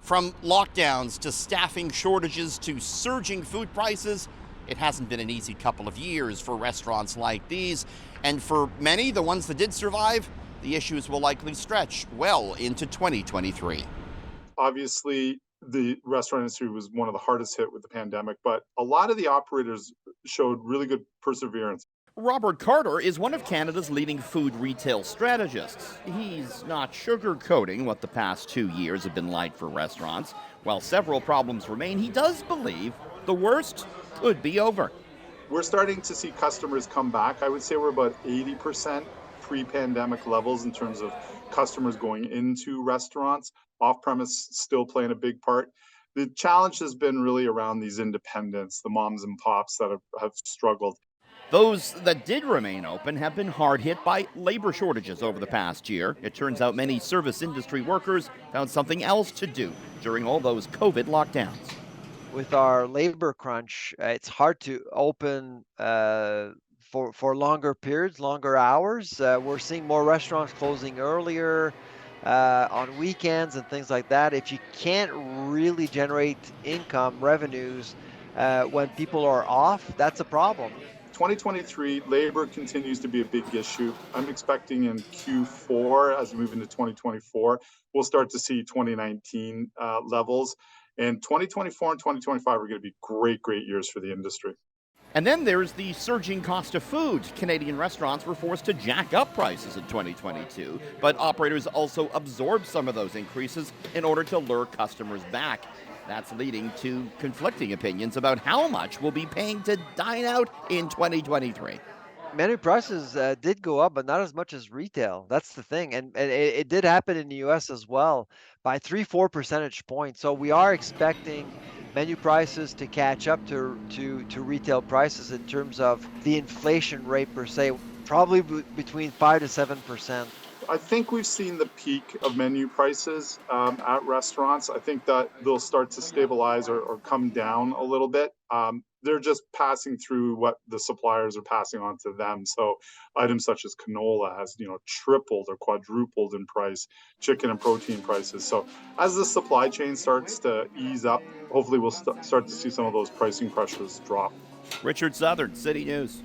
From lockdowns to staffing shortages to surging food prices, it hasn't been an easy couple of years for restaurants like these. And for many, the ones that did survive, the issues will likely stretch well into 2023. Obviously, the restaurant industry was one of the hardest hit with the pandemic, but a lot of the operators showed really good perseverance. Robert Carter is one of Canada's leading food retail strategists. He's not sugarcoating what the past 2 years have been like for restaurants. While several problems remain, he does believe the worst could be over. We're starting to see customers come back. I would say we're about 80% pre-pandemic levels in terms of customers going into restaurants. Off-premise still playing a big part. The challenge has been really around these independents, the moms and pops that have struggled. Those that did remain open have been hard hit by labor shortages over the past year. It turns out many service industry workers found something else to do during all those COVID lockdowns. With our labor crunch, it's hard to open for longer periods, longer hours. We're seeing more restaurants closing earlier on weekends and things like that. If you can't really generate income revenues when people are off, that's a problem. 2023, labor continues to be a big issue. I'm expecting in Q4, as we move into 2024, we'll start to see 2019 levels. And 2024 and 2025 are going to be great years for the industry. And then there's the surging cost of food. Canadian restaurants were forced to jack up prices in 2022, but operators also absorbed some of those increases in order to lure customers back. That's leading to conflicting opinions about how much we'll be paying to dine out in 2023. Menu prices did go up, but not as much as retail. That's the thing, and it did happen in the U.S. as well by 3-4 percentage points. So we are expecting menu prices to catch up to retail prices in terms of the inflation rate per se, probably between 5 to 7%. I think we've seen the peak of menu prices at restaurants. I think that they'll start to stabilize or come down a little bit. They're just passing through what the suppliers are passing on to them. So items such as canola has, tripled or quadrupled in price, chicken and protein prices. So as the supply chain starts to ease up, hopefully we'll start to see some of those pricing pressures drop. Richard Southern, City News.